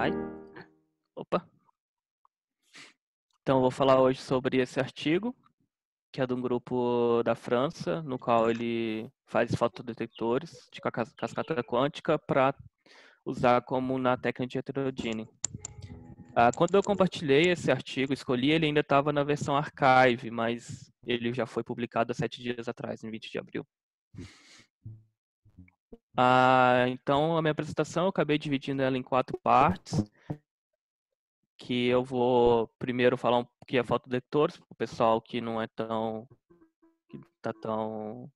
Ai, opa. Então, eu vou falar hoje sobre esse artigo, que é de um grupo da França, no qual ele faz fotodetectores de cascata quântica para usar como na técnica de heterodyne. Quando eu compartilhei esse artigo, escolhi, ele ainda estava na versão archive, mas ele já foi publicado há 7 dias atrás, em 20 de abril. Então, a minha apresentação, eu acabei dividindo ela em 4 partes, que eu vou primeiro falar que é fotodetectores, para o pessoal que não é que está tão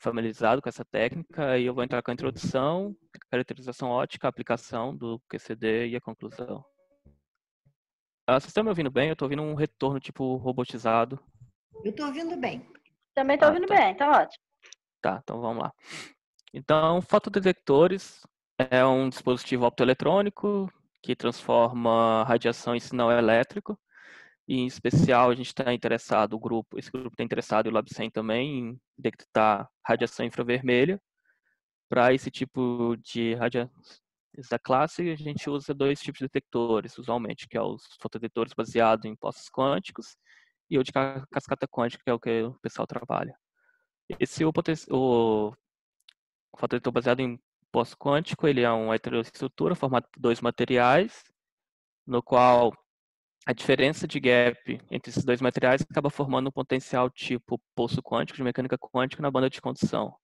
familiarizado com essa técnica, aí eu vou entrar com a introdução, caracterização ótica, a aplicação do QCD e a conclusão. Vocês estão me ouvindo bem? Eu estou ouvindo um retorno tipo robotizado. Eu estou ouvindo bem. Também estou ouvindo bem, tá ótimo. Tá, então vamos lá. Então, fotodetectores é um dispositivo optoeletrônico que transforma radiação em sinal elétrico. E, em especial, a gente está interessado, esse grupo está interessado, e o LabCen também, em detectar radiação infravermelha. Para esse tipo de essa classe, a gente usa 2 tipos de detectores, usualmente, que é os fotodetectores baseados em postos quânticos e o de cascata quântica, que é o que o pessoal trabalha. O fotodetetor baseado em posto quântico, ele é uma heteroestrutura formada por 2 materiais, no qual a diferença de gap entre esses 2 materiais acaba formando um potencial tipo poço quântico de mecânica quântica na banda de condução.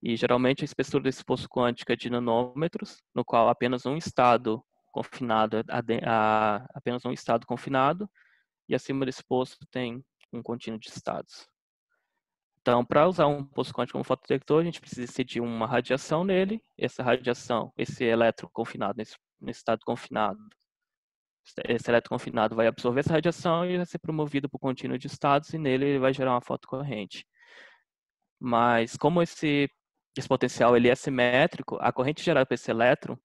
E geralmente a espessura desse poço quântico é de nanômetros, no qual apenas um estado confinado apenas um estado confinado, e acima desse poço tem um contínuo de estados. Então, para usar um poço quântico como fotodetector, a gente precisa incidir uma radiação nele. Essa radiação, esse elétron confinado, nesse estado confinado, esse elétron confinado vai absorver essa radiação e vai ser promovido para o contínuo de estados, e nele ele vai gerar uma fotocorrente. Mas como esse potencial ele é simétrico, a corrente gerada por esse elétron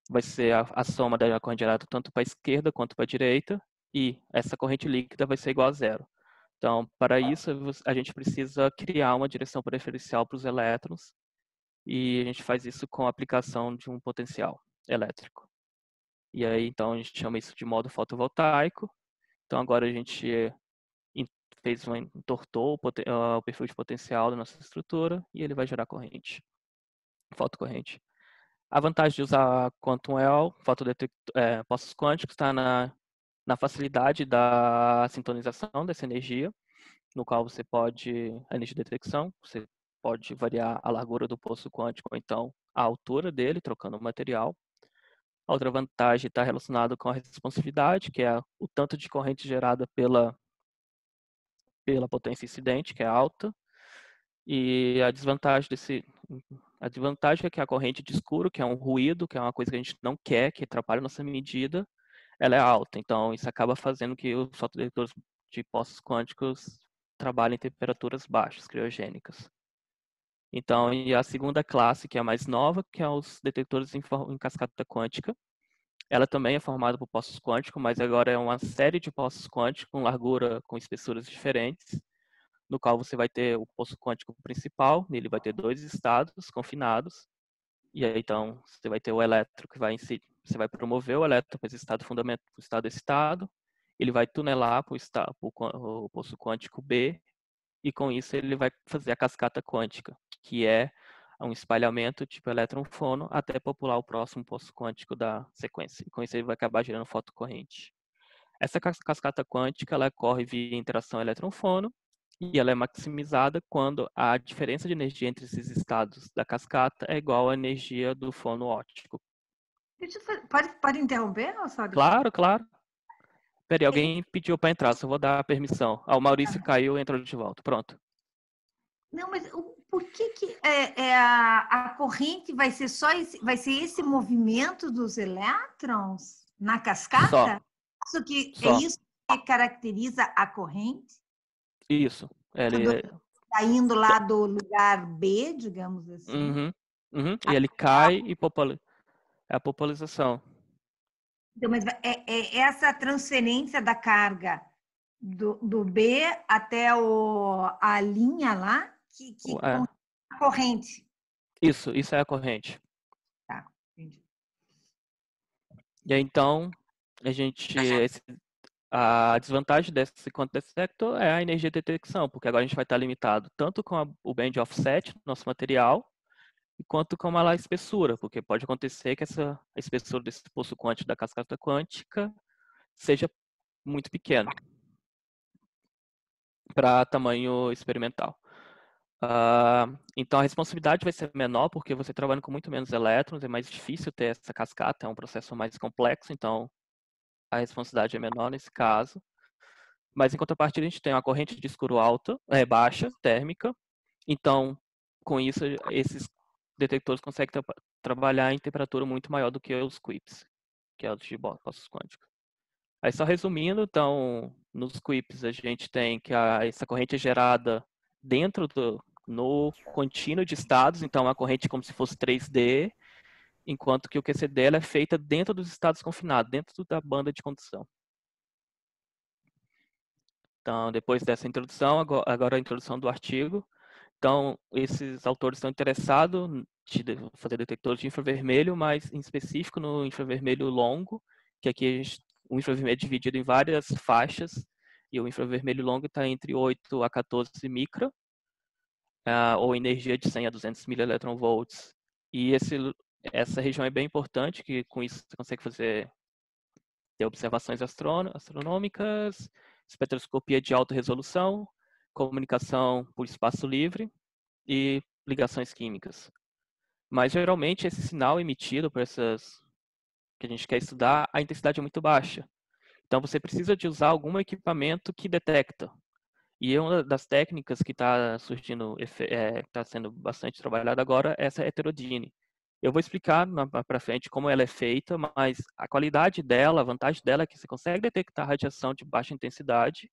vai ser a soma da corrente gerada tanto para a esquerda quanto para a direita, e essa corrente líquida vai ser igual a zero. Então, para isso, a gente precisa criar uma direção preferencial para os elétrons, e a gente faz isso com a aplicação de um potencial elétrico. E aí, então, a gente chama isso de modo fotovoltaico. Então, agora a gente entortou o perfil de potencial da nossa estrutura e ele vai gerar corrente, fotocorrente. A vantagem de usar Quantum Well, postos quânticos, está na facilidade da sintonização dessa energia, no qual você pode, a energia de detecção, você pode variar a largura do poço quântico, ou então a altura dele, trocando o material. A outra vantagem está relacionada com a responsividade, que é o tanto de corrente gerada pela potência incidente, que é alta. E a desvantagem é que a corrente de escuro, que é um ruído, que é uma coisa que a gente não quer, que atrapalha a nossa medida, ela é alta. Então, isso acaba fazendo que os fotodetectores de postos quânticos trabalhem em temperaturas baixas, criogênicas. Então, e a segunda classe, que é a mais nova, que é os detectores em cascata quântica. Ela também é formada por postos quânticos, mas agora é uma série de postos quânticos com largura, com espessuras diferentes, no qual você vai ter o poço quântico principal, nele vai ter 2 estados confinados, e aí então você vai ter o elétron que vai você vai promover o elétron para esse estado fundamental, para o estado excitado, ele vai tunelar para o poço quântico B, e com isso ele vai fazer a cascata quântica, que é um espalhamento tipo elétron-fono até popular o próximo poço quântico da sequência. E com isso ele vai acabar gerando fotocorrente. Essa cascata quântica ela ocorre via interação elétron-fono, e ela é maximizada quando a diferença de energia entre esses estados da cascata é igual à energia do fono óptico. Pode interromper, Osório? Claro, claro. Peraí, alguém pediu para entrar, só vou dar a permissão. O Maurício caiu e entrou de volta. Pronto. Não, mas por que a corrente vai ser vai ser esse movimento dos elétrons na cascata? É isso que caracteriza a corrente? Isso. Ele está indo lá do lugar B, digamos assim. E ele cai e é a popularização. Então, mas é essa transferência da carga do B até a linha lá que a corrente. Isso é a corrente. Tá, entendi. E aí, então, a desvantagem desse quanto detector é a energia de detecção, porque agora a gente vai estar limitado tanto com o band offset, nosso material, quanto com a espessura, porque pode acontecer que a espessura desse poço quântico da cascata quântica seja muito pequena para tamanho experimental. Então a responsabilidade vai ser menor porque você trabalha com muito menos elétrons, é mais difícil ter essa cascata, é um processo mais complexo, então a responsabilidade é menor nesse caso. Mas em contrapartida a gente tem uma corrente de escuro baixa, térmica, então com isso esses detectores conseguem trabalhar em temperatura muito maior do que os QIPs, que é os de postos quânticos. Aí só resumindo, então, nos QIPs a gente tem que essa corrente é gerada no contínuo de estados, então a corrente é como se fosse 3D, enquanto que o QCD ela é feita dentro dos estados confinados, dentro da banda de condução. Então, depois dessa introdução, agora a introdução do artigo. Então, esses autores estão interessados em fazer detectores de infravermelho, mas em específico no infravermelho longo, que aqui o infravermelho é dividido em várias faixas, e o infravermelho longo está entre 8 a 14 micra, ou energia de 100 a 200 mV. E essa região é bem importante, que com isso você consegue ter observações astronômicas, espectroscopia de alta resolução, comunicação por espaço livre e ligações químicas. Mas geralmente esse sinal emitido por essas que a gente quer estudar, a intensidade é muito baixa. Então você precisa de usar algum equipamento que detecta. E uma das técnicas que está surgindo, está sendo bastante trabalhada agora, é essa heterodyne. Eu vou explicar para frente como ela é feita, mas a qualidade dela, a vantagem dela é que você consegue detectar radiação de baixa intensidade.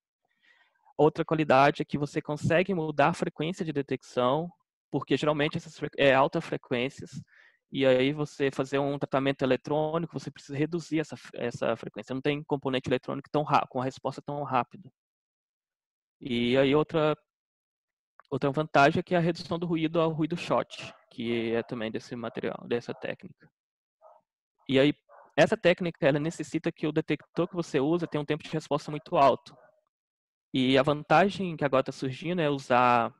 Outra qualidade é que você consegue mudar a frequência de detecção, porque geralmente essas altas frequências, e aí você fazer um tratamento eletrônico, você precisa reduzir essa frequência. Não tem componente eletrônico com a resposta tão rápida. E aí outra vantagem é que é a redução do ruído ao ruído shot, que é também desse material, dessa técnica. E aí essa técnica ela necessita que o detector que você usa tenha um tempo de resposta muito alto. E a vantagem que agora está surgindo é usar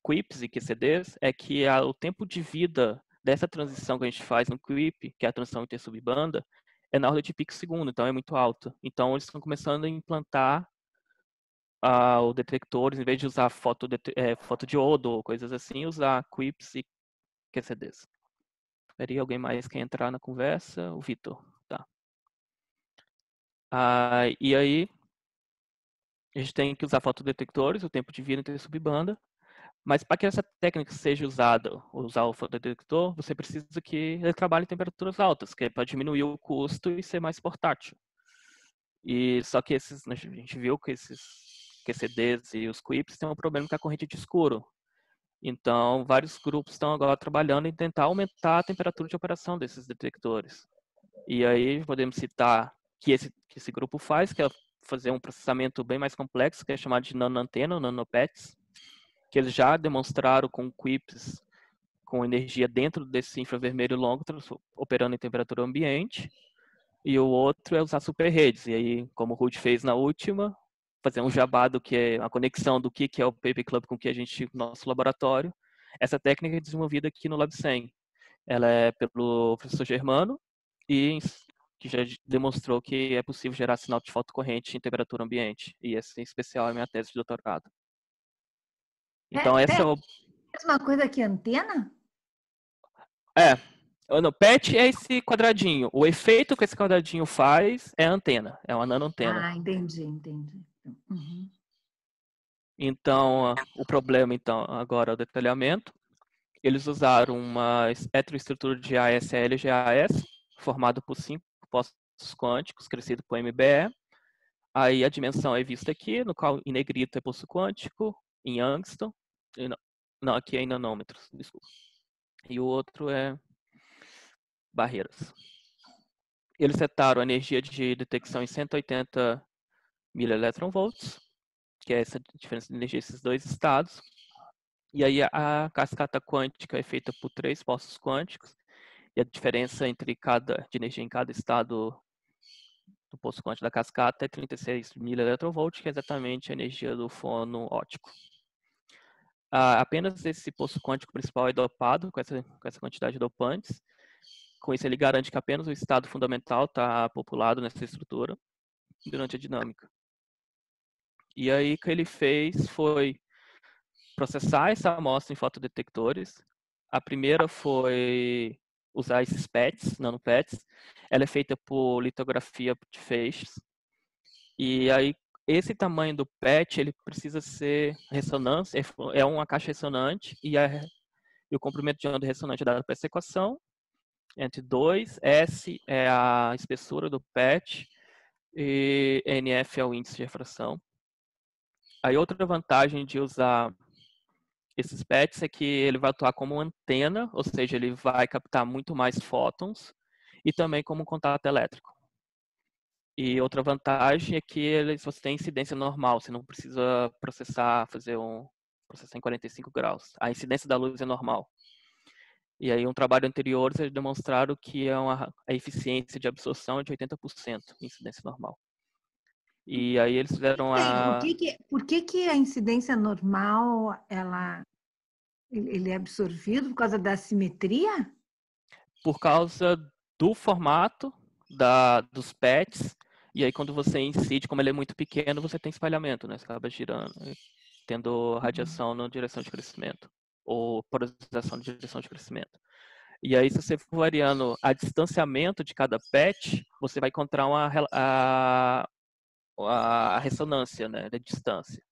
QIPs e QCDs, é que o tempo de vida dessa transição que a gente faz no QIP, que é a transição intersubbanda, é na ordem de pico-segundo, então é muito alto. Então eles estão começando a implantar os detectores, em vez de usar fotodiodo ou coisas assim, usar QIPs e QCDs. Espera, alguém mais quer entrar na conversa? O Vitor, tá. E aí, a gente tem que usar fotodetectores, o tempo de vida intersubbanda, mas para que essa técnica seja usada, usar o fotodetector, você precisa que ele trabalhe em temperaturas altas, que é para diminuir o custo e ser mais portátil. E só que a gente viu que esses QCDs e os QIPs têm um problema com a corrente de escuro. Então, vários grupos estão agora trabalhando em tentar aumentar a temperatura de operação desses detectores. E aí podemos citar que esse grupo faz, que é fazer um processamento bem mais complexo, que é chamado de nanoantena, ou nanopets, que eles já demonstraram com QIPs com energia dentro desse infravermelho longo, operando em temperatura ambiente. E o outro é usar superredes. E aí, como o Rudy fez na última, fazer um jabá do que é a conexão do que é o Paper Club com o que a gente nosso laboratório. Essa técnica é desenvolvida aqui no LabCen. Ela é pelo professor Germano e que já demonstrou que é possível gerar sinal de fotocorrente em temperatura ambiente. E esse em especial é a minha tese de doutorado. Então essa é o mesma coisa que antena? No PET é esse quadradinho. O efeito que esse quadradinho faz é a antena, é uma nanoantena. Ah, entendi. Uhum. Então, o problema, então, agora é o detalhamento. Eles usaram uma heteroestrutura de ASL e GAS, formado por 5 postos quânticos, crescido por MBE. Aí a dimensão é vista aqui, no qual em negrito é posto quântico, em Angston. Não, aqui é em nanômetros, desculpa. E o outro é barreiras. Eles setaram a energia de detecção em 180 mV, que é essa diferença de energia desses dois estados. E aí a cascata quântica é feita por 3 postos quânticos. E a diferença entre de energia em cada estado do poço quântico da cascata é 36 mV, que é exatamente a energia do fono óptico. Apenas esse poço quântico principal é dopado com essa quantidade de dopantes. Com isso, ele garante que apenas o estado fundamental está populado nessa estrutura durante a dinâmica. E aí, o que ele fez foi processar essa amostra em fotodetectores. A primeira foi usar esses PETs, nanoPETs. Ela é feita por litografia de feixes. E aí, esse tamanho do PET, ele precisa ser ressonância, é uma caixa ressonante, e o comprimento de onda ressonante é dado por essa equação, entre 2, S é a espessura do PET, e NF é o índice de refração. Aí outra vantagem de usar esses PETs é que ele vai atuar como antena, ou seja, ele vai captar muito mais fótons, e também como contato elétrico. E outra vantagem é que você tem incidência normal, você não precisa processar em 45 graus. A incidência da luz é normal. E aí, um trabalho anterior, eles demonstraram que a eficiência de absorção é de 80% em incidência normal. E aí eles fizeram Por que a incidência normal, ele é absorvido por causa da simetria? Por causa do formato dos PETs, e aí quando você incide, como ele é muito pequeno, você tem espalhamento, né? Você acaba girando, tendo radiação na direção de crescimento, ou polarização na direção de crescimento. E aí, se você for variando a distanciamento de cada PET, você vai encontrar a ressonância, né, da distância.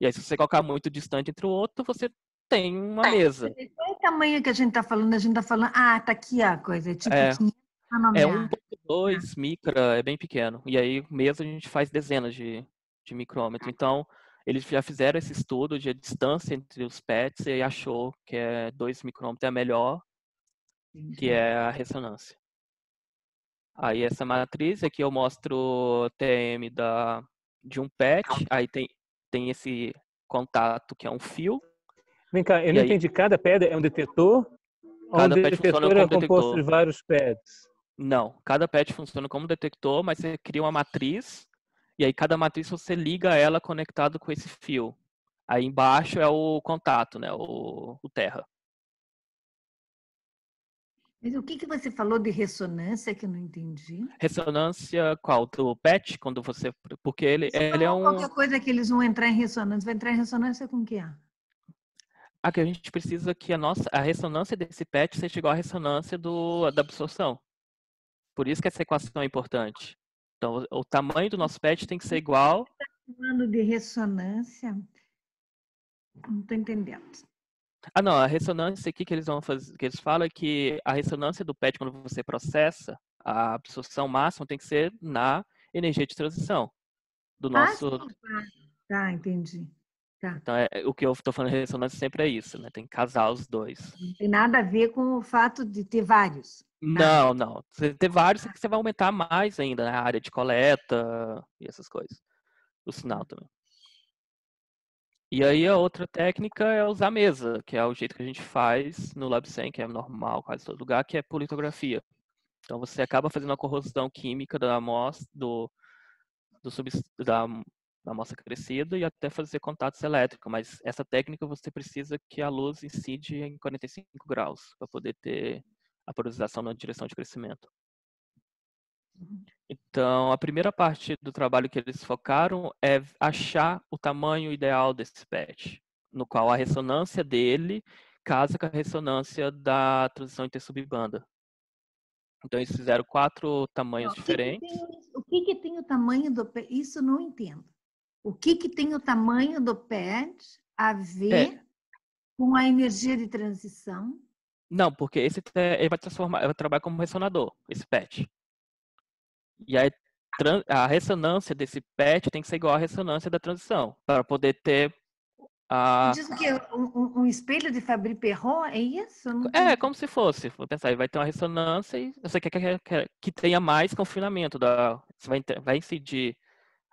E aí, se você colocar muito distante entre o outro, você tem uma mesa. Qual é o tamanho que a gente está falando? A gente está falando... tá aqui a coisa, é tipo 500 É nanômetros. 1,2 micra, é bem pequeno. E aí, mesmo, a gente faz dezenas de micrômetro. Então, eles já fizeram esse estudo de distância entre os PETs e achou que 2 micrômetros é a melhor, que é a ressonância. Aí essa matriz aqui eu mostro o TM de um PET, aí tem esse contato que é um fio. Vem cá, eu não entendi, cada pedra é um detetor? Cada ou um PET funciona detetor é como composto detector. de vários pads? Não, cada PET funciona como detector, mas você cria uma matriz, e aí cada matriz você liga ela conectado com esse fio. Aí embaixo é o contato, né, o terra. Mas o que você falou de ressonância que eu não entendi? Ressonância qual? Do PET? Porque ele é um... Qualquer coisa que eles vão entrar em ressonância. Vai entrar em ressonância com o quê? Que a gente precisa que a ressonância desse PET seja igual à ressonância da absorção. Por isso que essa equação é importante. Então, o tamanho do nosso PET tem que ser igual... Falando de ressonância, não estou entendendo. Não, a ressonância aqui que eles vão fazer, que eles falam é que a ressonância do PET, quando você processa, a absorção máxima tem que ser na energia de transição do nosso... Tá, entendi. Tá. Então, o que eu estou falando de ressonância sempre é isso, né? Tem que casar os dois. Não tem nada a ver com o fato de ter vários. Não, não. Você ter vários, você vai aumentar mais ainda, né? A área de coleta e essas coisas. O sinal também. E aí a outra técnica é usar mesa, que é o jeito que a gente faz no LabCen, que é normal quase todo lugar, que é por litografia. Então você acaba fazendo a corrosão química da amostra, da amostra crescida e até fazer contatos elétricos, mas essa técnica você precisa que a luz incide em 45 graus para poder ter a polarização na direção de crescimento. Então, a primeira parte do trabalho que eles focaram é achar o tamanho ideal desse PET, no qual a ressonância dele casa com a ressonância da transição intersubbanda. Então, eles fizeram 4 tamanhos diferentes. O que tem o tamanho do PET? Isso eu não entendo. O que tem o tamanho do PET a ver com a energia de transição? Não, porque ele vai trabalhar como ressonador, esse PET. E aí, a ressonância desse PET tem que ser igual à ressonância da transição, para poder ter a... Diz o quê? Um espelho de Fabry-Perot? É isso? Como se fosse. Vou pensar, vai ter uma ressonância e você quer que tenha mais confinamento. Você vai incidir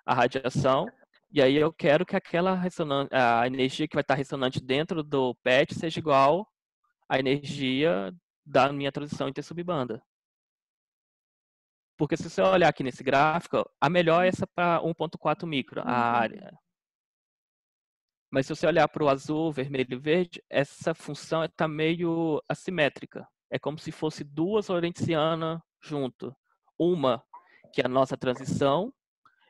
a radiação, e aí eu quero que aquela ressonância, a energia que vai estar ressonante dentro do PET seja igual à energia da minha transição interssubbanda. Porque se você olhar aqui nesse gráfico, a melhor é essa para 1.4 micro, a área. Mas se você olhar para o azul, vermelho e verde, essa função está meio assimétrica. É como se fosse duas lorentzianas junto. Uma, que é a nossa transição,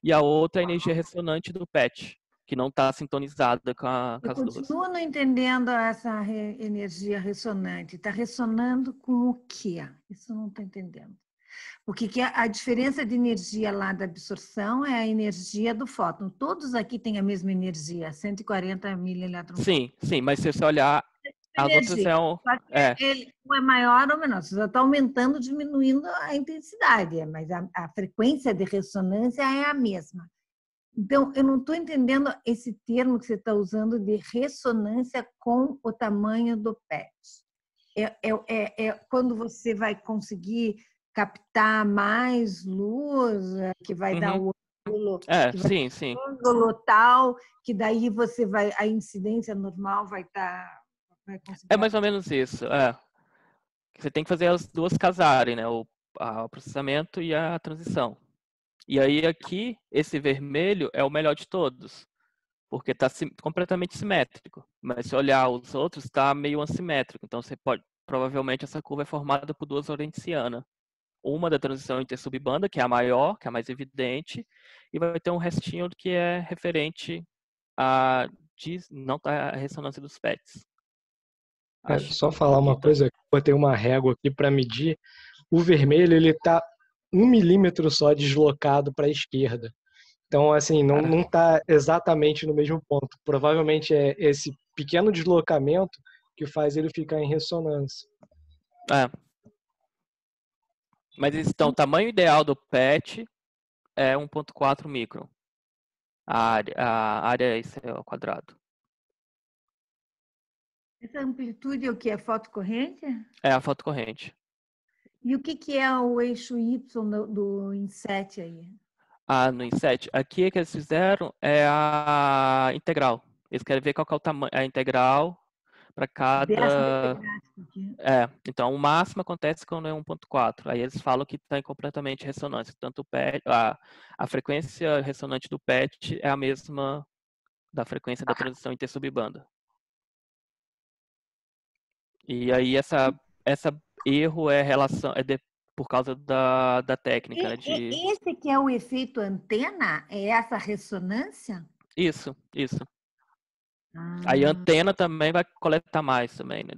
e a outra é a energia ressonante do PET, que não está sintonizada com as duas. Eu continuo não entendendo essa energia ressonante. Está ressonando com o quê? Isso eu não estou entendendo. O que é a diferença de energia lá da absorção é a energia do fóton. Todos aqui têm a mesma energia, 140 milieletronvolts. Sim, mas se você olhar, as outras Ele é maior ou menor, você já está aumentando, diminuindo a intensidade, mas a frequência de ressonância é a mesma. Então, eu não estou entendendo esse termo que você está usando de ressonância com o tamanho do PET. É quando você vai conseguir captar mais luz, que vai dar o ângulo, sim. ângulo tal, que daí você vai, a incidência normal vai estar... É mais ou menos isso. Você tem que fazer as duas casarem, né? O processamento e a transição. E aí aqui, esse vermelho é o melhor de todos, porque está completamente simétrico. Mas se olhar os outros, está meio assimétrico. Então você pode, provavelmente essa curva é formada por duas lorentzianas. Uma da transição interssubbanda, que é a maior, que é a mais evidente, e vai ter um restinho que é referente a ressonância dos PETs. Só falar uma coisa, botei uma régua aqui para medir. O vermelho ele está 1 milímetro só deslocado para a esquerda. Então, assim, não está exatamente no mesmo ponto. Provavelmente é esse pequeno deslocamento que faz ele ficar em ressonância. Mas então, o tamanho ideal do PET é 1.4 micron. A área é isso ao quadrado. Essa amplitude é o que? É fotocorrente? É a fotocorrente. E o que é o eixo Y do INSET aí? No INSET, aqui que eles fizeram é a integral. Eles querem ver qual que é o tamanho, a integral para cada... então o máximo acontece quando é 1.4. Aí eles falam que está em completamente ressonância. Tanto o PET, a frequência ressonante do PET é a mesma da frequência da transição interssubbanda. E aí essa erro é por causa da técnica. Esse que é o efeito antena? É essa ressonância? Isso. Aí a antena também vai coletar mais também, né?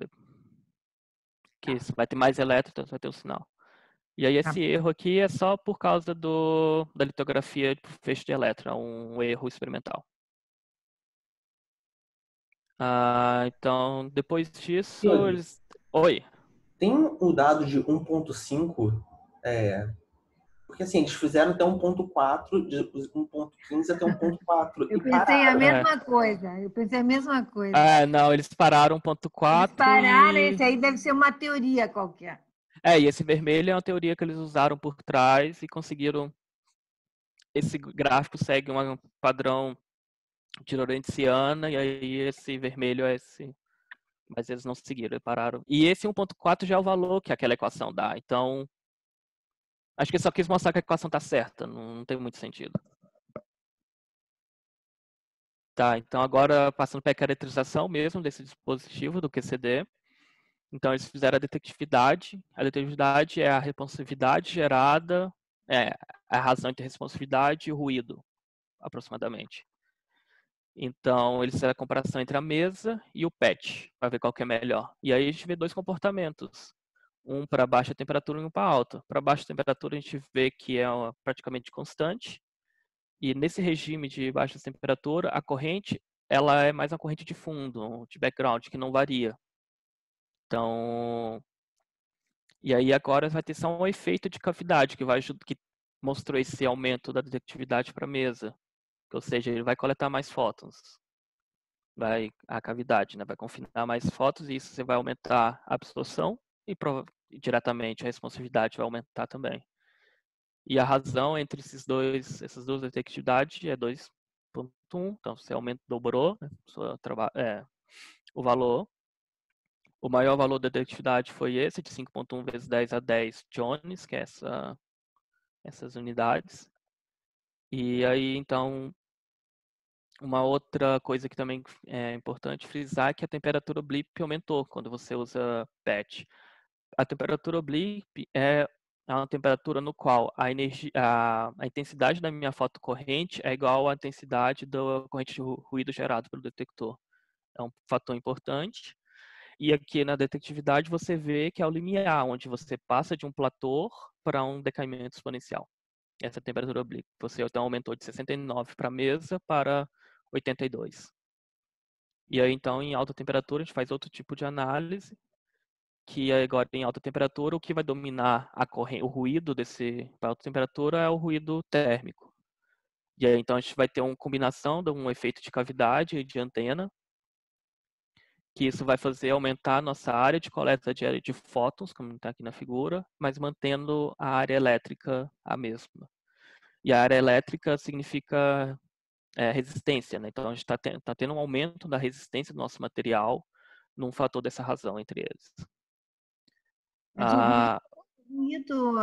Que vai ter mais elétron, então vai ter o sinal. E aí esse erro aqui é só por causa da litografia de feixe de elétron, é um erro experimental. Então, depois disso, eles... Oi. Tem o dado de 1.5, porque assim, eles fizeram até 1.4, de 1.15 até 1.4. Eu pensei a mesma coisa. Não, eles pararam 1.4. Eles pararam, esse aí deve ser uma teoria qualquer. E esse vermelho é uma teoria que eles usaram por trás e conseguiram... Esse gráfico segue um padrão de lorentziana, e aí esse vermelho é esse... Mas eles não seguiram, eles pararam. E esse 1.4 já é o valor que aquela equação dá. Então, acho que só quis mostrar que a equação está certa. Não tem muito sentido. Tá, então agora passando para a caracterização mesmo desse dispositivo do QCD. Então, eles fizeram a detectividade. A detectividade é a responsividade gerada, a razão entre responsividade e ruído, aproximadamente. Então, eles fizeram a comparação entre a mesa e o PET, para ver qual que é melhor. E aí a gente vê dois comportamentos. Um para baixa temperatura e um para alta. Para baixa temperatura a gente vê que é praticamente constante. E nesse regime de baixa temperatura, a corrente ela é mais uma corrente de fundo, de background, que não varia. Então, e aí agora vai ter só um efeito de cavidade que mostrou esse aumento da detectividade para a mesa. Ou seja, ele vai coletar mais fótons. A cavidade, né? Vai confinar mais fótons e isso você vai aumentar a absorção e diretamente a responsividade vai aumentar também. E a razão entre essas duas detectividades é 2.1, então você dobrou, né, o valor. O maior valor da detectividade foi esse, de 5.1 vezes 10 a 10 jones, que é essas unidades. E aí, então, uma outra coisa que também é importante frisar é que a temperatura blip aumentou quando você usa patch. A temperatura blip é uma temperatura no qual a intensidade da minha fotocorrente é igual à intensidade da corrente de ruído gerado pelo detector. É um fator importante. E aqui na detectividade você vê que é o limiar, onde você passa de um platô para um decaimento exponencial. Essa é a temperatura oblíqua. Você então aumentou de 69 para a mesa para 82. E aí então em alta temperatura a gente faz outro tipo de análise, que agora em alta temperatura o que vai dominar o ruído para alta temperatura é o ruído térmico. E aí então a gente vai ter uma combinação de um efeito de cavidade e de antena, que isso vai fazer aumentar a nossa área de coleta de fótons, como está aqui na figura, mas mantendo a área elétrica a mesma. E a área elétrica significa resistência, né? Então a gente está tendo um aumento da resistência do nosso material num fator dessa razão entre eles. Mas o ruído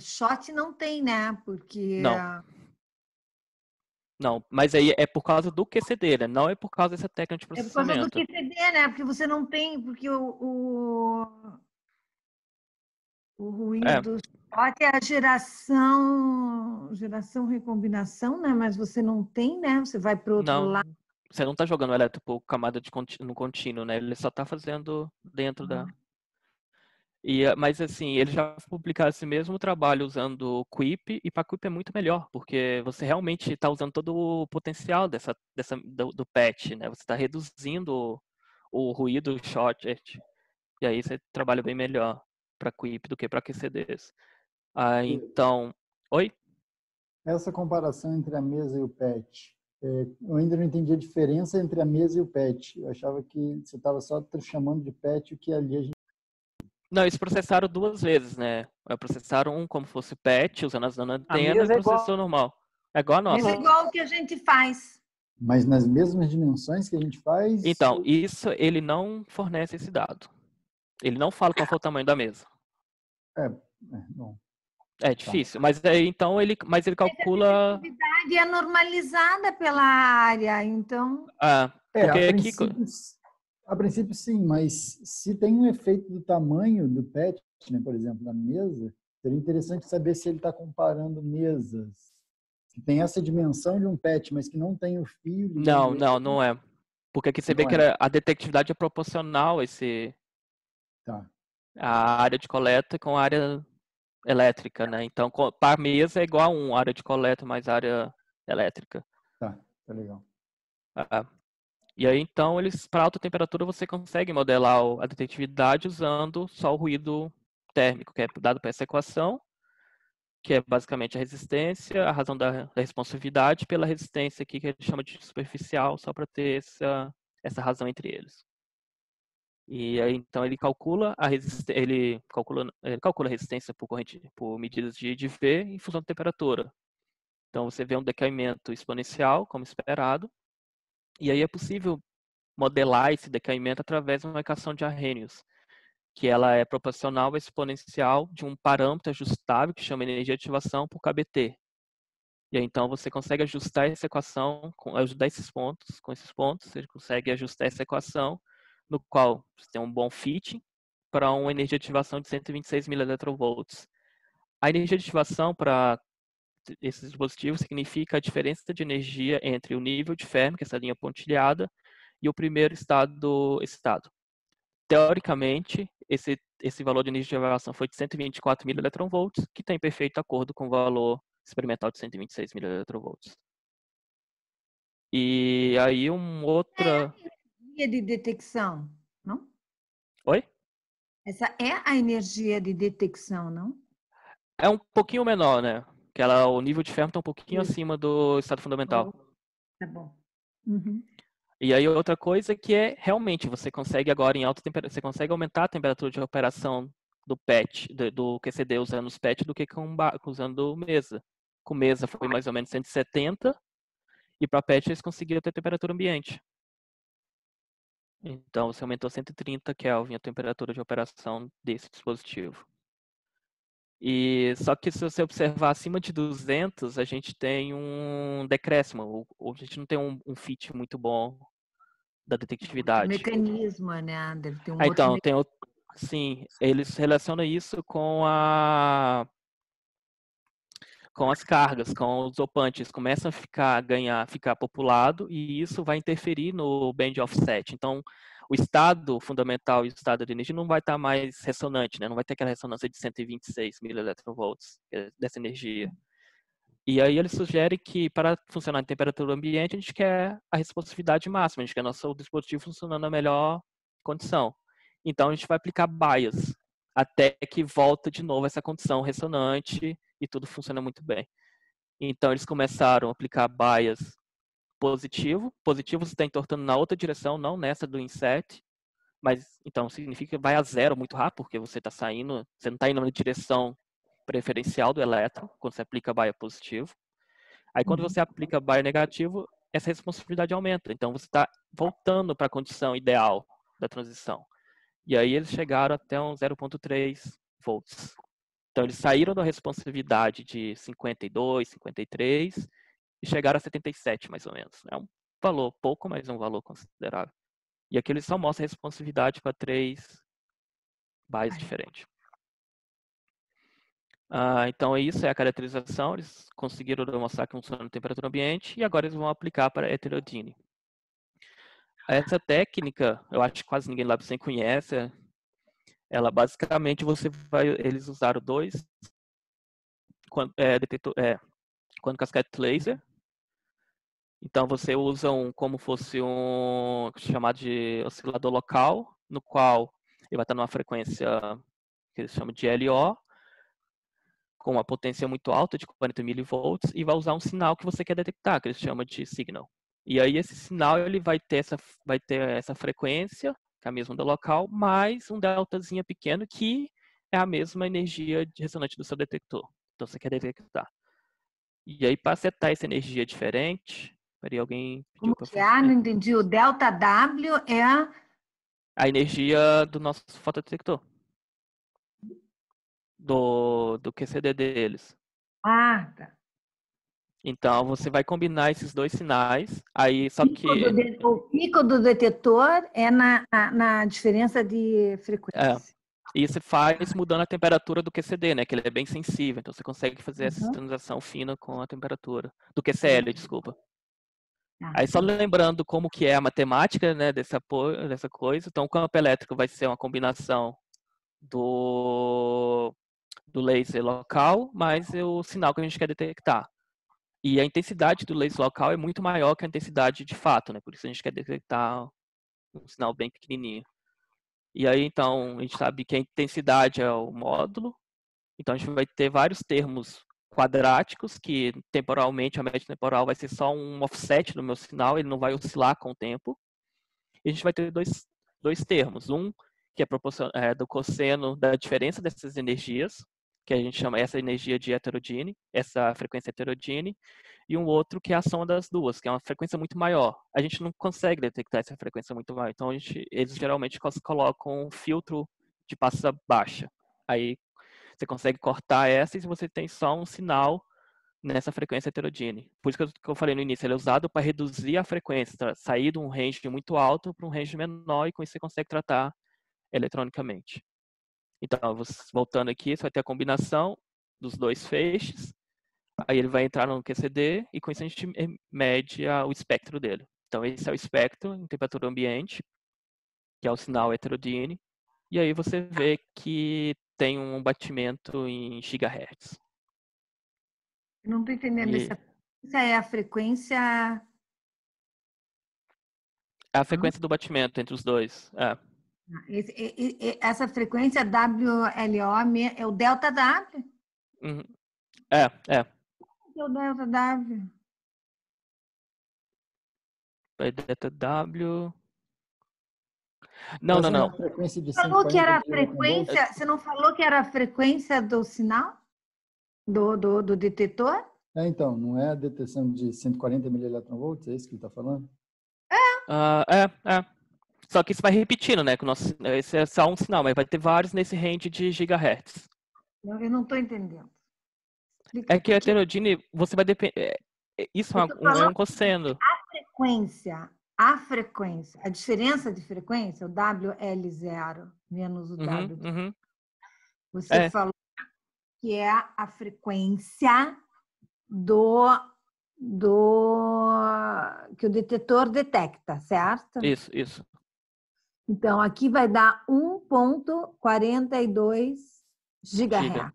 shot não tem, né? Porque... Não, mas aí é por causa do QCD, né? Não é por causa dessa técnica de processamento. É por causa do QCD, né? Porque você não tem... Porque o ruído shot é a geração recombinação, né? Mas você não tem, né? Você vai para o outro lado. Você não está jogando o elétron por camada no contínuo, né? Ele só está fazendo dentro da... Mas assim, ele já publicou esse mesmo trabalho usando o QIP, e para QIP é muito melhor, porque você realmente está usando todo o potencial do patch, né? Você está reduzindo o ruído short, e aí você trabalha bem melhor para QIP do que para QCDs. Então, oi? Essa comparação entre a mesa e o patch, eu ainda não entendi a diferença entre a mesa e o patch. Eu achava que você estava só chamando de patch o que ali a gente... Não, eles processaram duas vezes, né? Processaram um como fosse patch, usando as nanoantenas, e processou normal. É igual a nossa. É igual o que a gente faz. Mas nas mesmas dimensões que a gente faz? Então, isso ele não fornece esse dado. Ele não fala qual foi o tamanho da mesa. Bom. É difícil, mas aí então ele calcula... A atividade é normalizada pela área, então... A princípio sim, mas se tem um efeito do tamanho do patch, né, por exemplo, da mesa, seria interessante saber se ele está comparando mesas que tem essa dimensão de um patch, mas que não tem o fio... Não é. Porque aqui você vê que a detectividade é proporcional a a área de coleta com a área elétrica, né? Então, para mesa é igual a 1, área de coleta mais área elétrica. Tá legal. E aí, então, para alta temperatura, você consegue modelar a detectividade usando só o ruído térmico, que é dado por essa equação, que é basicamente a resistência, a razão da responsividade pela resistência aqui, que a gente chama de superficial, só para ter essa razão entre eles. E aí, então, ele calcula a resistência por medidas de V em função da temperatura. Então, você vê um decaimento exponencial, como esperado, e aí é possível modelar esse decaimento através de uma equação de Arrhenius, que ela é proporcional à exponencial de um parâmetro ajustável que chama energia de ativação por KBT. E aí, então, você consegue ajustar essa equação, ajudar com esses pontos, você consegue ajustar essa equação, no qual você tem um bom fit para uma energia de ativação de 126 mV. A energia de ativação para esses dispositivos significa a diferença de energia entre o nível de Fermi, que é essa linha pontilhada, e o primeiro estado. Teoricamente, esse valor de energia de ativação foi de 124 mV, que está em perfeito acordo com o valor experimental de 126 mV. E aí outra... energia de detecção, não? Oi? Essa é a energia de detecção, não? É um pouquinho menor, né? O nível de Fermi está um pouquinho acima do estado fundamental. Tá bom. Uhum. E aí outra coisa que é, realmente, você consegue agora em alta temperatura, você consegue aumentar a temperatura de operação do patch, do QCD usando os patch do que usando mesa. Com mesa foi mais ou menos 170, e para patch eles conseguiram ter temperatura ambiente. Então, você aumentou 130 Kelvin a temperatura de operação desse dispositivo. E só que se você observar acima de 200, a gente tem um decréscimo, ou a gente não tem um fit muito bom da detectividade. Mecanismo, né? Deve ter um Então, outro tem outro, sim, eles relacionam isso com as cargas, com os dopantes, começam a ficar populado e isso vai interferir no band offset. Então, o estado fundamental e o estado de energia não vai estar mais ressonante, né? Não vai ter aquela ressonância de 126 mV dessa energia. E aí eles sugerem que para funcionar em temperatura ambiente, a gente quer a responsividade máxima, a gente quer nosso dispositivo funcionando na melhor condição. Então a gente vai aplicar bias até que volta de novo essa condição ressonante e tudo funciona muito bem. Então eles começaram a aplicar bias positivo. Positivo você está entortando na outra direção, não nessa do inset. Mas então significa que vai a zero muito rápido, porque você está saindo, você não está indo na direção preferencial do elétron, quando você aplica bias positivo. Aí quando você aplica bias negativo, essa responsabilidade aumenta. Então você está voltando para a condição ideal da transição. E aí eles chegaram até um 0,3 volts. Então eles saíram da responsividade de 52, 53 e chegaram a 77 mais ou menos. É um valor pouco, mas é um valor considerável. E aqui eles só mostram a responsividade para 3 bias diferentes. Então isso é a caracterização. Eles conseguiram demonstrar que funciona na temperatura ambiente e agora eles vão aplicar para a heterodyne. Essa técnica, eu acho que quase ninguém lá você conhece. Ela basicamente eles usaram dois quando cascade laser. Então você usa como fosse um chamado de oscilador local, no qual ele vai estar numa frequência que eles chamam de LO, com uma potência muito alta, de 40 milivolts, e vai usar um sinal que você quer detectar, que eles chamam de signal. E aí esse sinal ele vai ter essa frequência, que é a mesma do local, mais um deltazinho pequeno, que é a mesma energia ressonante do seu detector. Então você quer detectar. E aí para setar essa energia diferente, peraí, alguém pediu para fazer. Não entendi. O delta W é a energia do nosso fotodetector. Do QCD deles. Tá. Então, você vai combinar esses dois sinais, aí só que... O pico do detetor é na diferença de frequência. E você faz mudando a temperatura do QCD, né? Que ele é bem sensível, então você consegue fazer essa transação fina com a temperatura. Do QCL, desculpa. Aí só lembrando como que é a matemática, né, dessa coisa. Então, o campo elétrico vai ser uma combinação do laser local, mais o sinal que a gente quer detectar. E a intensidade do laser local é muito maior que a intensidade de fato, né? Por isso a gente quer detectar um sinal bem pequenininho. E aí, então, a gente sabe que a intensidade é o módulo. Então, a gente vai ter vários termos quadráticos, que temporalmente, a média temporal vai ser só um offset do meu sinal, ele não vai oscilar com o tempo. E a gente vai ter dois termos. Um, que é do cosseno da diferença dessas energias, que a gente chama essa energia de heterodyne, essa frequência heterodyne, e um outro que é a soma das duas, que é uma frequência muito maior. A gente não consegue detectar essa frequência muito maior, então eles geralmente colocam um filtro de passa baixa. Aí você consegue cortar essa e você tem só um sinal nessa frequência heterodyne. Por isso que eu falei no início, ele é usado para reduzir a frequência, sair de um range muito alto para um range menor, e com isso você consegue tratar eletronicamente. Então, voltando aqui, você vai ter a combinação dos dois feixes, aí ele vai entrar no QCD e com isso a gente mede o espectro dele. Então, esse é o espectro em temperatura ambiente, que é o sinal heterodyne, e aí você vê que tem um batimento em gigahertz. Não estou entendendo. Essa é a frequência... É a frequência do batimento entre os dois. Essa frequência WLO é o delta W? Uhum. É o delta W. Delta W... Não. Frequência de falou que era a frequência, você não falou que era a frequência do sinal? Do detetor? Então, não é a detecção de 140 mV? É isso que ele está falando? Só que isso vai repetindo, né? Esse é só um sinal, mas vai ter vários nesse range de gigahertz. Eu não estou entendendo. É que a heterodine, você vai depender... Isso é um cosseno. A frequência, a diferença de frequência, o WL0 menos o W. Você falou que é a frequência que o detetor detecta, certo? Isso. Então, aqui vai dar 1.42 GHz.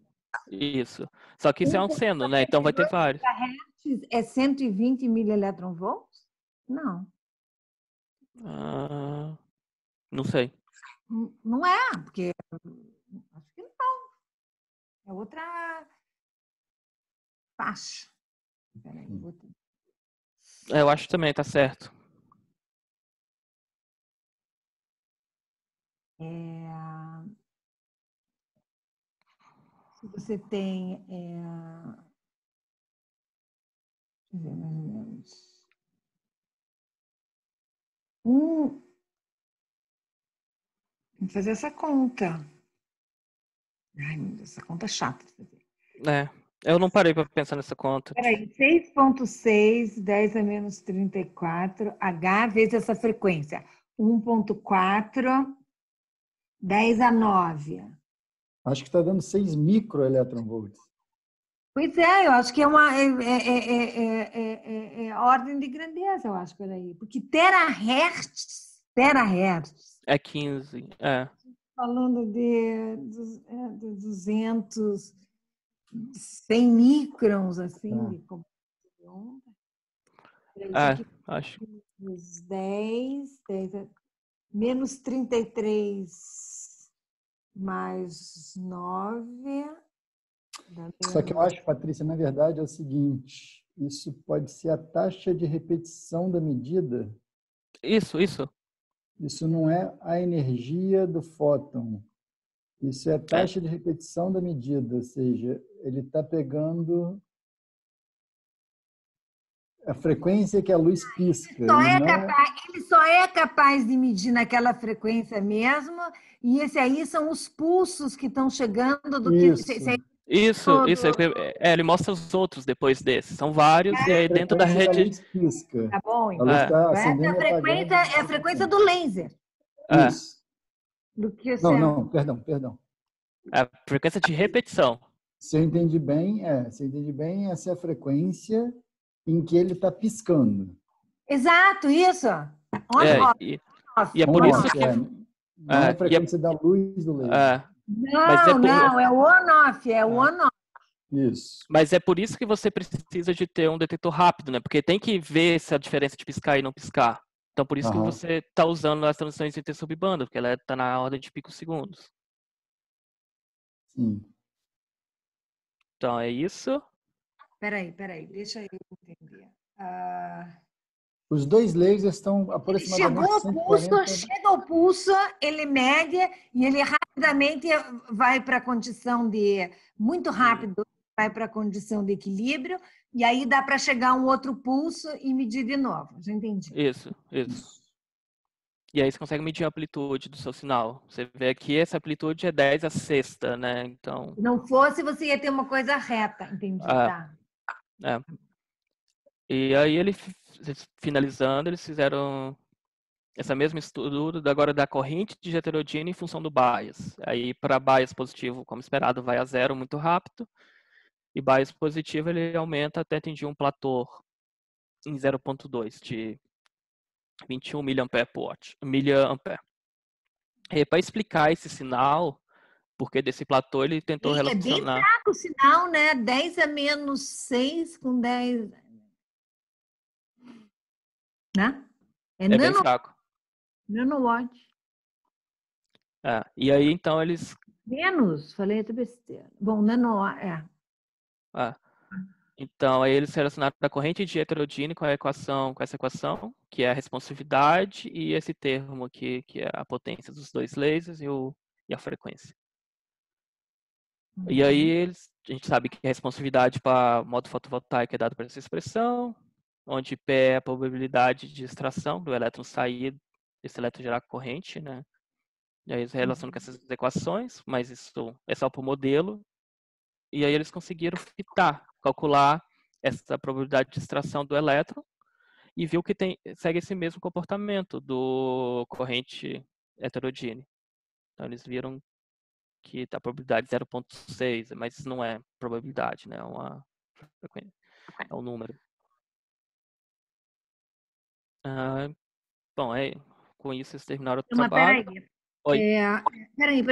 Isso. Só que isso é um seno, né? Então vai ter vários. GHz é 120 milieletronvolts? Não. Não sei. Não é, porque acho que não. É outra faixa. Peraí, Eu acho que também tá certo. Se você tem... Deixa eu ver mais ou menos. Vamos fazer essa conta. Ai, meu Deus, essa conta é chata de fazer. Eu não parei para pensar nessa conta. Peraí, 6.6, 10 a menos 34, H vezes essa frequência. 1.4, 10 a 9. Acho que está dando 6 microeletronvolts. Pois é, eu acho que é uma ordem de grandeza, eu acho, peraí. Porque terahertz é 15, falando de 200, 100 microns, assim, de onda. Acho. 10, menos 33 mais 9. Só que eu acho, Patrícia, na verdade é o seguinte, isso pode ser a taxa de repetição da medida. Isso. Isso não é a energia do fóton. Isso é a taxa de repetição da medida, ou seja, ele está pegando a frequência que a luz pisca. Ele só é capaz de medir naquela frequência mesmo, e esse aí são os pulsos que estão chegando do Isso. Isso. Ele mostra os outros depois desses. São vários, e aí dentro da rede... A luz pisca. Tá bom, então. A luz tá acendendo essa frequência é a frequência do laser. Isso. Do que não, perdão. A frequência de repetição. Se eu entendi bem, essa é a frequência em que ele está piscando. Exato, isso. E é por isso que... Não é a frequência da luz do laser. Não, é o on-off, on-off. Isso. Mas é por isso que você precisa de ter um detetor rápido, né? Porque tem que ver essa diferença de piscar e não piscar. Então, por isso que você está usando as transmissões interssubbanda, porque ela está na ordem de picosegundos. Sim. Então, é isso. Peraí, deixa eu entender. Os dois lasers estão aproximadamente... Chega o pulso, ele mede e ele rapidamente vai para a condição de... Muito rápido, vai para a condição de equilíbrio, e aí dá para chegar um outro pulso e medir de novo. Já entendi. Isso. E aí você consegue medir a amplitude do seu sinal. Você vê aqui, essa amplitude é 10 a sexta, né? Então... Se não fosse, você ia ter uma coisa reta, entendi, tá? E aí, finalizando, eles fizeram esse mesmo estudo agora da corrente de heterodine em função do bias. Aí, para bias positivo, como esperado, vai a zero muito rápido. E bias positivo, ele aumenta até atingir um platô em 0,2 de 21 mA. E para explicar esse sinal, porque desse platô ele tentou relacionar... É bem fraco o sinal, né? 10 a menos 6 com 10... Né? É bem fraco. Nanowatt. E aí, então, eles... Menos, falei até besteira. Bom, nanowatt, Então, aí eles relacionaram a corrente de heterodine com essa equação, que é a responsividade, e esse termo aqui, que é a potência dos dois lasers e a frequência. E aí, a gente sabe que a responsividade para modo fotovoltaico é dada por essa expressão, onde P é a probabilidade de extração do elétron sair esse elétron gerar corrente, né? E aí eles relacionam com essas equações, mas isso é só para o modelo. E aí eles conseguiram calcular essa probabilidade de extração do elétron e viu que segue esse mesmo comportamento do corrente heterogêneo. Então eles viram que a probabilidade 0,6, mas isso não é probabilidade, né? É um número. Bom, com isso eles terminaram o trabalho. Peraí. Oi. Peraí.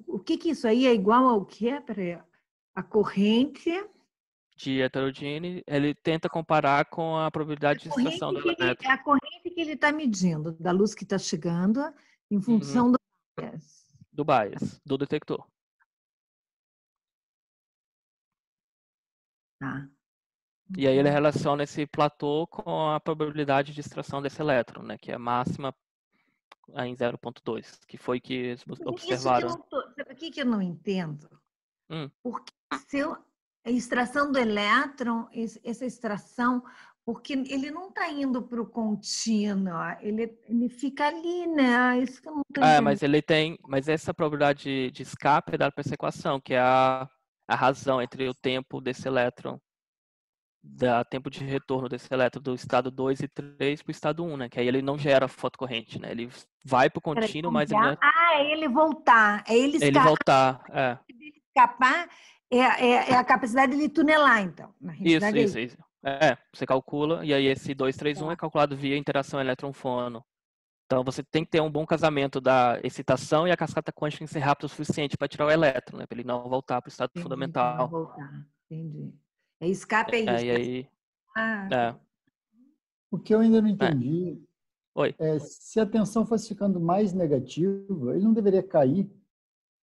O que isso aí é igual ao quê? Peraí. A corrente de heterogêneo, ele tenta comparar com a probabilidade de extração do elétron. É a corrente que ele está medindo, da luz que está chegando, em função do bias. Do bias, do detector. Tá. E aí ele relaciona esse platô com a probabilidade de extração desse elétron, né, que é máxima em 0,2, que foi que eles observaram. Sabe o que eu não entendo? Porque a extração do elétron, essa extração, porque ele não está indo para o contínuo, ele fica ali, né? Isso que eu não estou entendendo. Mas essa probabilidade de escape é dada por essa equação, que é a razão entre o tempo desse elétron, tempo de retorno desse elétron do estado 2 e 3 para o estado 1, né? Que aí ele não gera fotocorrente, né? Ele vai para o contínuo, mas ele... é ele voltar, é ele escapar. Ele voltar, Ele escapar é a capacidade de tunelar, então. Isso. Você calcula, e aí esse 2, 3, 1 é calculado via interação elétron-fono. Então você tem que ter um bom casamento da excitação e a cascata quântica ser rápida o suficiente para tirar o elétron, né? Para ele não voltar para o estado fundamental. Não voltar, entendi. Escape é isso. E aí, O que eu ainda não entendi Oi. Se a tensão fosse ficando mais negativa, ele não deveria cair?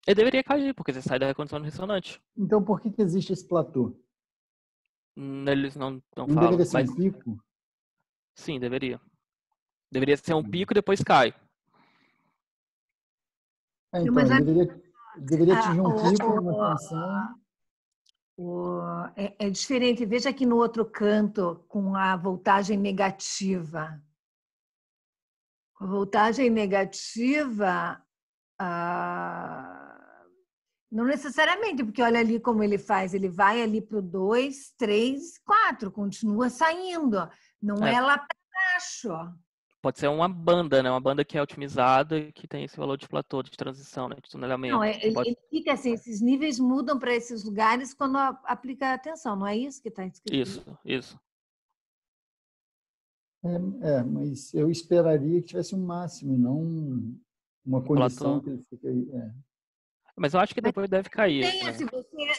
Ele deveria cair, porque você sai da condição ressonante. Então por que existe esse platô? Eles não falam. Deveria ser um pico? Sim, deveria. Deveria ser um pico e depois cai. Então, deveria atingir um pico, uma tensão. É diferente. Veja aqui no outro canto, com a voltagem negativa. A voltagem negativa, não necessariamente, porque olha ali como ele faz. Ele vai ali para o 2, 3, 4, continua saindo. Não é lá para baixo. Pode ser uma banda, né? Uma banda que é otimizada e que tem esse valor de platô, de transição, né? De tunelamento. Não, ele fica assim, esses níveis mudam para esses lugares quando aplica a tensão, não é isso que está escrito? Isso. Mas eu esperaria que tivesse um máximo, não uma condição que ele fique aí. Mas eu acho que depois deve cair. Né?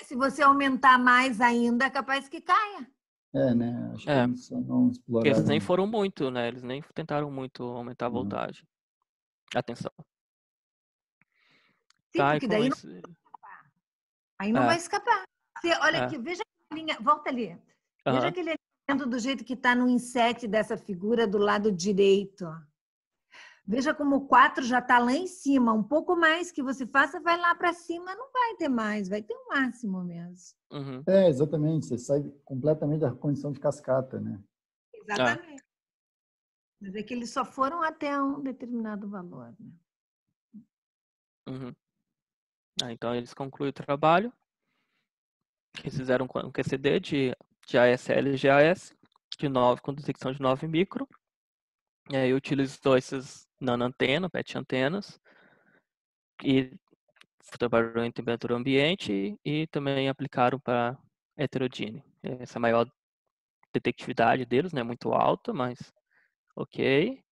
Se você aumentar mais ainda, é capaz que caia. Né? Acho que eles só não exploraram. Porque eles nem foram muito, né? Eles nem tentaram muito aumentar a voltagem. Atenção. Sim, porque daí não vai escapar. Aí não vai escapar. Olha aqui, veja a linha, volta ali. Veja aquele elemento do jeito que está no inset dessa figura do lado direito. Veja como o 4 já está lá em cima. Um pouco mais que você faça, vai lá para cima, não vai ter mais, vai ter o máximo mesmo. Exatamente. Você sai completamente da condição de cascata, né? Exatamente. Mas é que eles só foram até um determinado valor, né? Então eles concluem o trabalho. Eles fizeram um QCD de ASL e GAS de 9, com detecção de 9 micro. E aí utilizou esses nanoantenas, PET antenas, e trabalharam em temperatura ambiente e também aplicaram para heterodine. Essa é a maior detectividade deles, né? Muito alta, mas ok.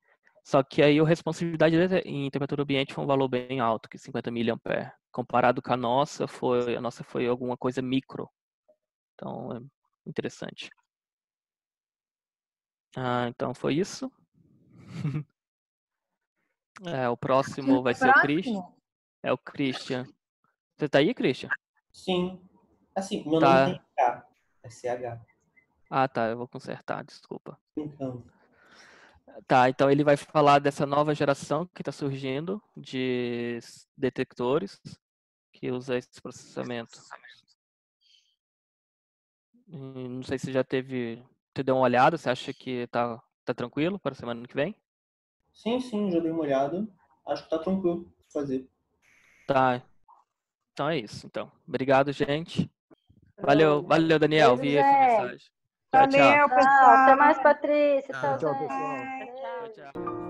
Só que aí a responsividade deles em temperatura ambiente foi um valor bem alto, que 50 mA. Comparado com a nossa foi alguma coisa micro. Então, é interessante. Então, foi isso. O próximo vai ser o Christian. É o Christian. Você tá aí, Christian? Sim. Assim, meu nome tem H. É CH. Tá. Eu vou consertar, desculpa. Então. Tá, então ele vai falar dessa nova geração que está surgindo de detectores que usa esse processamento. Não sei se já você deu uma olhada, você acha que tá tranquilo para a semana que vem? Sim, já dei uma olhada. Acho que tá tranquilo de fazer. Tá. Então é isso. Então, obrigado, gente. Valeu, Daniel. Beijo, Vi essa gente. mensagem. Tchau, tchau. Valeu, pessoal. Tchau, até mais, Patrícia. Tchau, Tchau, pessoal. gente. Tchau, tchau.